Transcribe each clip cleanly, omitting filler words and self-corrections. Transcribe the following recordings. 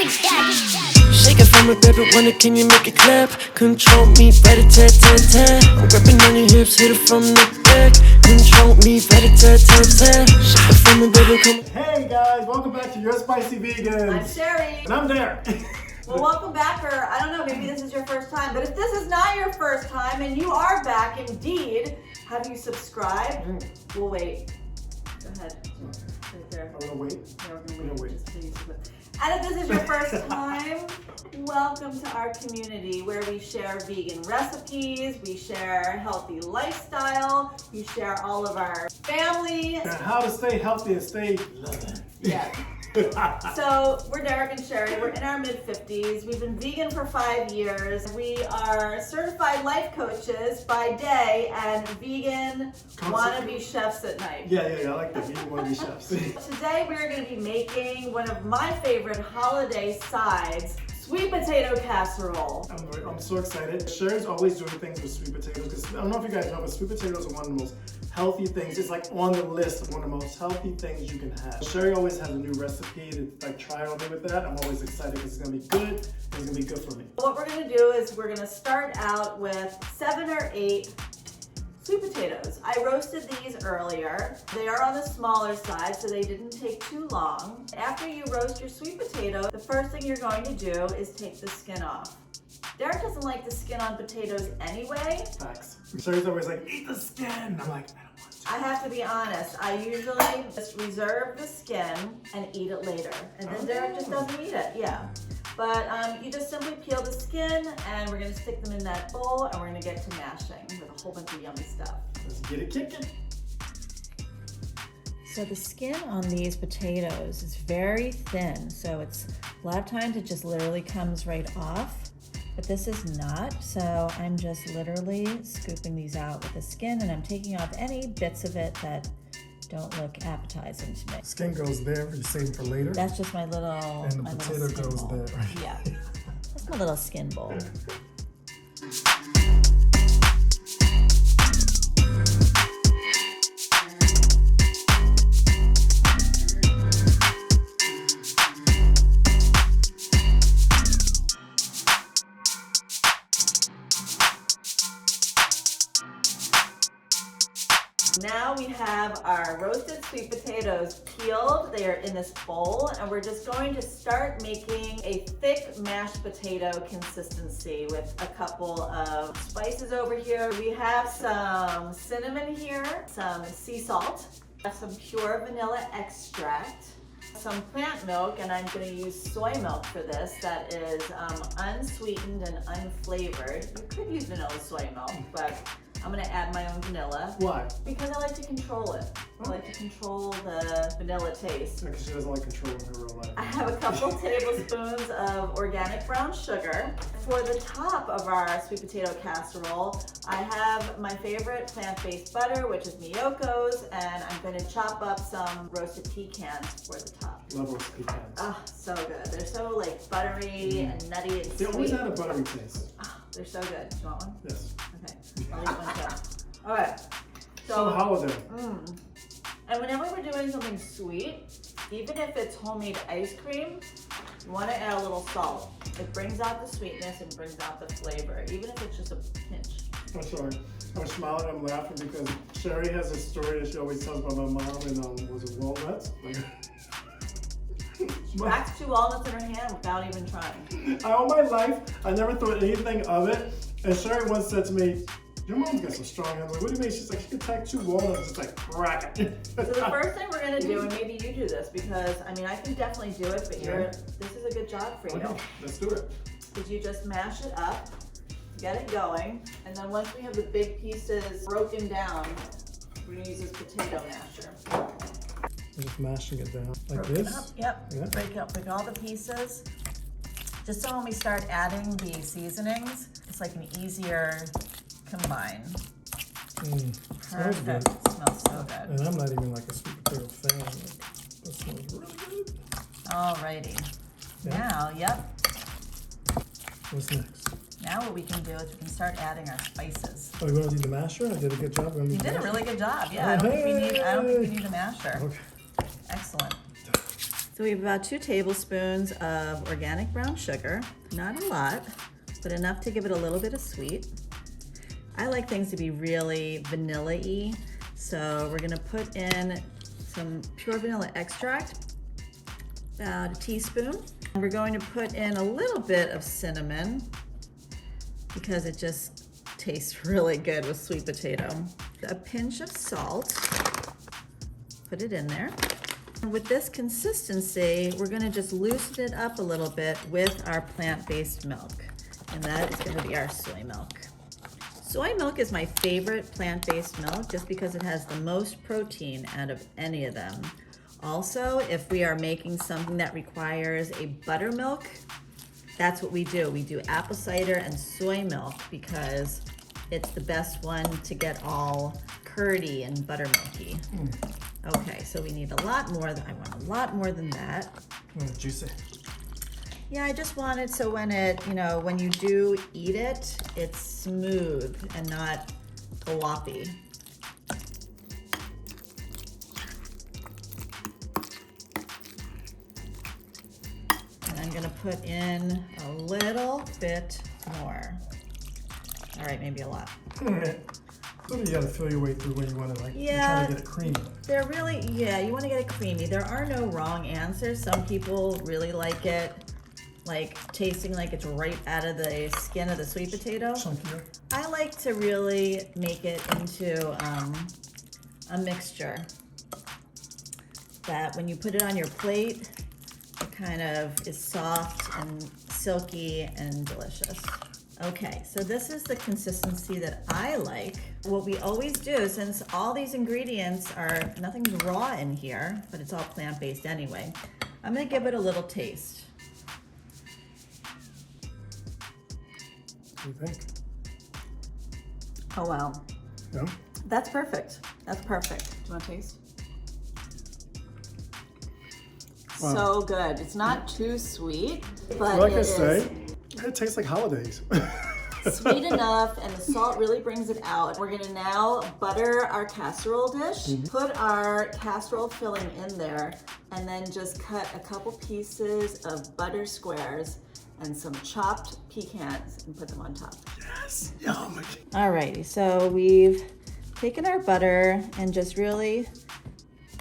Shake it for me, baby, wonder can you make it clap? Control me, rat-a-tat-tat-tat. I'm grabbing on your hips, hit it from the back. Control me, rat-a-tat-tat-tat. Shake it for me, baby, come. Hey guys, welcome back to Your Spicy Vegans. I'm Sheri. And I'm Derek. Well, welcome back, or I don't know, maybe this is your first time, but if this is not your first time and you are back indeed, have you subscribed? We'll wait. Go ahead. Right there. I'm gonna wait. Yeah, we're gonna wait. Just please. And if this is your first time, welcome to our community where we share vegan recipes, we share healthy lifestyle, we share all of our family. And how to stay healthy and stay loving. Yeah. So we're Derek and Sheri. We're in our mid-50s. We've been vegan for 5 years. We are certified life coaches by day and vegan wannabe chefs at night. Yeah, I like the vegan wannabe chefs. Today we're going to be making one of my favorite holiday sides, sweet potato casserole. I'm so excited. Sheri's always doing things with sweet potatoes because I don't know if you guys know, but sweet potatoes are one of the most healthy things. It's like on the list of one of the most healthy things you can have. Sheri always has a new recipe to like try on me with that. I'm always excited because it's gonna be good and it's gonna be good for me. What we're gonna do is we're gonna start out with 7 or 8 sweet potatoes. I roasted these earlier. They are on the smaller side, so they didn't take too long. After you roast your sweet potato, the first thing you're going to do is take the skin off. Derek doesn't like the skin on potatoes anyway. Facts. Sheri's always like, eat the skin. I'm like, I don't want to. I have to be honest, I usually just reserve the skin and eat it later. And then Derek just doesn't eat it, yeah. But you just simply peel the skin and we're gonna stick them in that bowl and we're gonna get to mashing with a whole bunch of yummy stuff. Let's get it kicking. So the skin on these potatoes is very thin, so it's a lot of times it just literally comes right off. But this is not, so I'm just literally scooping these out with the skin and I'm taking off any bits of it that don't look appetizing to me. Skin goes there, you save it for later. That's just my little And the potato goes bowl. there, right? Yeah, that's my little skin bowl. Now we have our roasted sweet potatoes peeled. They are in this bowl and we're just going to start making a thick mashed potato consistency with a couple of spices over here. We have some cinnamon here, some sea salt, some pure vanilla extract, some plant milk, and I'm going to use soy milk for this that is unsweetened and unflavored. You could use vanilla soy milk, but I'm gonna add my own vanilla. Why? Because I like to control it. I like to control the vanilla taste. Because she doesn't like controlling her real life. I have a couple tablespoons of organic brown sugar. For the top of our sweet potato casserole, I have my favorite plant-based butter, which is Miyoko's, and I'm gonna chop up some roasted pecans for the top. Love roasted pecans. Oh, so good. They're so like buttery and nutty and They sweet. always had a buttery taste. Oh, they're so good. Do you want one? Yes. Okay, I'll eat one too. All right. So holiday. And whenever we're doing something sweet, even if it's homemade ice cream, you want to add a little salt. It brings out the sweetness and brings out the flavor, even if it's just a pinch. I'm sorry. I'm smiling, I'm laughing because Sheri has a story that she always tells about my mom and was it walnuts? She cracks 2 walnuts in her hand without even trying. All my life, I never thought anything of it. And Sheri once said to me, your mom's got some strong hands. Like, what do you mean? She's like, she can take 2 walnuts and just like crack it. So the first thing we're gonna do, and maybe you do this because I mean I can definitely do it, but this is a good job for you. Okay, let's do it. Is you just mash it up, get it going, and then once we have the big pieces broken down, we're gonna use this potato masher. I'm just mashing it down like Broken this. up, yep. Yeah. Break all the pieces. Just so when we start adding the seasonings, it's like an easier combine. Smells good. Perfect. Smells so good. And I'm not even like a sweet potato fan. Like, that smells really good. Alrighty. Yeah. Now, yep. What's next? Now what we can do is we can start adding our spices. Oh, you want to do the masher? I did a good job. You did a really good job. Yeah, I don't think we need a masher. Okay. Excellent. So So we have about 2 tablespoons of organic brown sugar. Not a lot, but enough to give it a little bit of sweet. I like things to be really vanilla-y, so we're gonna put in some pure vanilla extract, about a teaspoon. And we're going to put in a little bit of cinnamon because it just tastes really good with sweet potato. A pinch of salt, put it in there. And with this consistency, we're gonna just loosen it up a little bit with our plant-based milk. And that is gonna be our soy milk. Soy milk is my favorite plant-based milk just because it has the most protein out of any of them. Also, if we are making something that requires a buttermilk, that's what we do. We do apple cider and soy milk because it's the best one to get all curdy and buttermilky. Okay, so we need a lot more. I want a lot more than that. Juicy. Yeah, I just want it so when it, when you do eat it, it's smooth and not gloppy. And I'm gonna put in a little bit more. All right, maybe a lot. All right. So you gotta feel your way through when you want to you're trying to get it creamy. They're really, you want to get it creamy. There are no wrong answers. Some people really like it, like tasting like it's right out of the skin of the sweet potato. Chunkier. I like to really make it into a mixture that when you put it on your plate, it kind of is soft and silky and delicious. Okay, so this is the consistency that I like. What we always do, since all these ingredients are, nothing's raw in here, but it's all plant-based anyway, I'm gonna give it a little taste. What do you think? Oh, wow. Yeah? That's perfect. That's perfect. Do you want to taste? Wow. So good. It's not too sweet, but Like I it say, is it tastes like holidays. sweet enough, and the salt really brings it out. We're gonna now butter our casserole dish, put our casserole filling in there, and then just cut a couple pieces of butter squares and some chopped pecans and put them on top. Yes, yum. Alrighty, so we've taken our butter and just really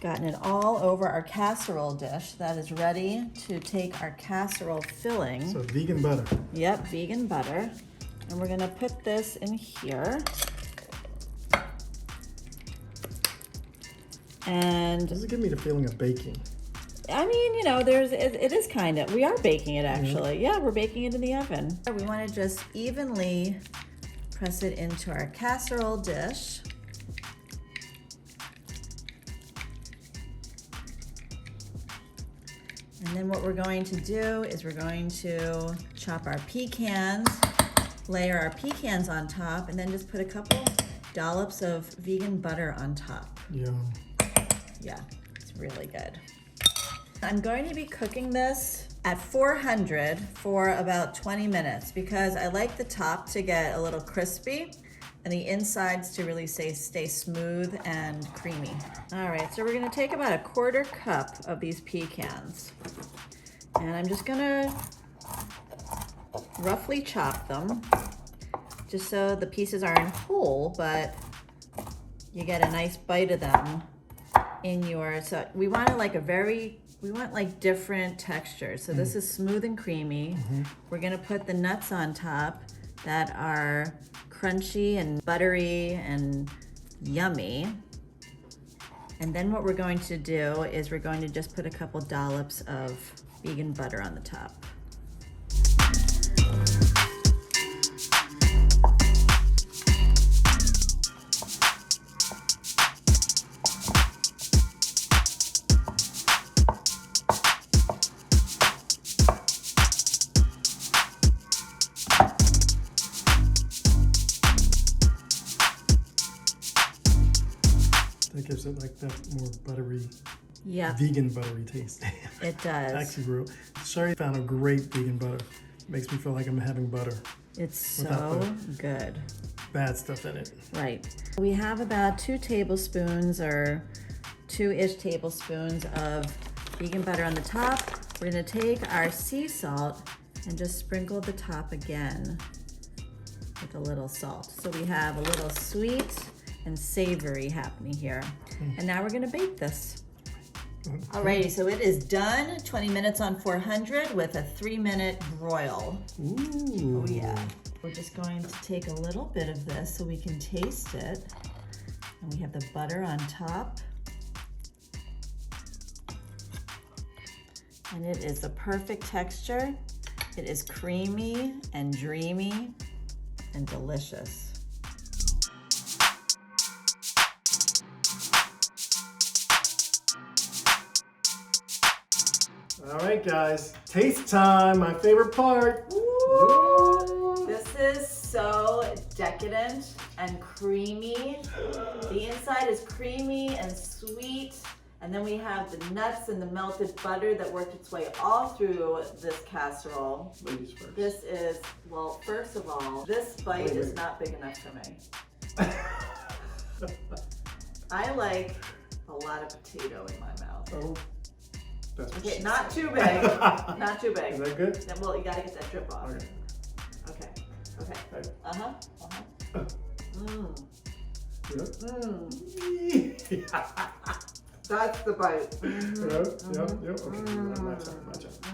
gotten it all over our casserole dish that is ready to take our casserole filling. So vegan butter. Yep, vegan butter. And we're gonna put this in here. And Does it give me the feeling of baking? I mean, it is kind of, we are baking it actually. Yeah, we're baking it in the oven. We wanna just evenly press it into our casserole dish. And then what we're going to do is we're going to chop our pecans, layer our pecans on top, and then just put a couple dollops of vegan butter on top. Yum. Yeah, it's really good. I'm going to be cooking this at 400 for about 20 minutes because I like the top to get a little crispy and the insides to really stay smooth and creamy. All right, so we're gonna take about a 1/4 cup of these pecans. And I'm just gonna roughly chop them just so the pieces aren't whole, but you get a nice bite of them in your, so we want like different textures. So this is smooth and creamy. We're gonna put the nuts on top that are crunchy and buttery and yummy. And then what we're going to do is we're going to just put a couple dollops of vegan butter on the top. That gives it like that more buttery, vegan buttery taste. It does. Actually, Sheri found a great vegan butter. Makes me feel like I'm having butter. It's so good. Bad stuff in it. Right. We have about 2 tablespoons or 2-ish tablespoons of vegan butter on the top. We're gonna take our sea salt and just sprinkle the top again with a little salt. So we have a little sweet and savory happening here. And now we're gonna bake this. Alrighty, so it is done. 20 minutes on 400 with a 3-minute broil. Ooh. Oh yeah. We're just going to take a little bit of this so we can taste it. And we have the butter on top. And it is a perfect texture. It is creamy and dreamy and delicious. All right, guys, taste time, my favorite part. Woo! This is so decadent and creamy. The inside is creamy and sweet. And then we have the nuts and the melted butter that worked its way all through this casserole. Ladies first. This is, well, first of all, this bite is not big enough for me. I like a lot of potato in my mouth. Oh, that's what Okay, she not said. too big, not too big. Is that good? Then, well, you gotta get that drip off. Okay. Okay, okay. Okay. Uh-huh, uh-huh. Mmm, Yeah. mmm. That's the bite. Mm-hmm. Yeah. Okay. My turn.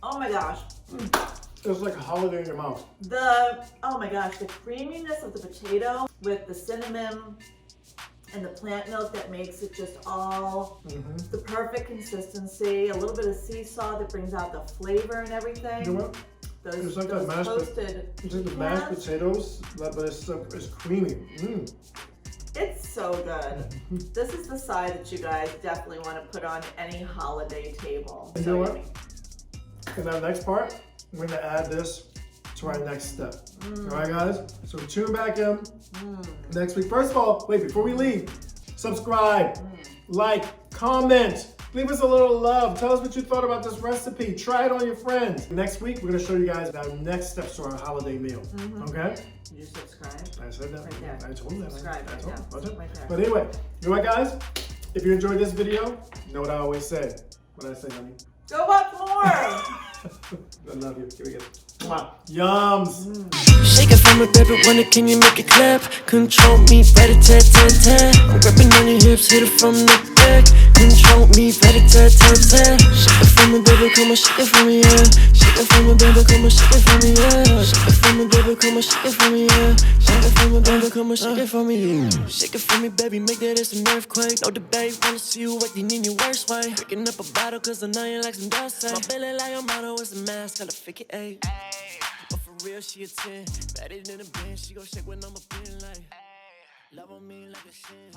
Oh my gosh. It's like a holiday in your mouth. Oh my gosh, the creaminess of the potato with the cinnamon and the plant milk that makes it just all the perfect consistency. A little bit of sea salt that brings out the flavor and everything. You know what? It's like that mashed toasted It's like the mashed potatoes, but it's creamy. It's so good. This is the side that you guys definitely want to put on any holiday table. You know what? In our next part, we're gonna add this to our next step. All right, guys? So tune back in next week. First of all, wait, before we leave, subscribe, like, comment, leave us a little love. Tell us what you thought about this recipe. Try it on your friends. Next week, we're gonna show you guys our next steps to our holiday meal. Okay? Did you subscribe? I said that. Right there. I told you that. Subscribe I right told now. you. Right there. But anyway, you know what, guys? If you enjoyed this video, you know what I always say. What did I say, honey? Go watch more! I love you. Here we go. Mwah. Yums. Shake it for me, baby, wonder can you make it clap? Control me, rat-a-tat-tat-tat. I'm grabbing on your hips, hit it from the back. Control me, rat-a-tat-tat-tat. Shake it for me, baby, come on, shake it for me, yeah. Shake it for me, baby, come on, shake it for me, yeah. Shake it for me, baby, come on, shake it for me, yeah. Shake it for me, baby, come on, shake it for me, yeah. Shake it for me, baby, make that it's an earthquake. No debate, wanna see you acting in your worst way. Picking up a bottle, cause I know you like some dust. My belly like a model, it's a mask, gotta fake it, ayy. But for real, she a 10. Better than a bench, she gon' shake when I'm up in like. Love on me like a shin.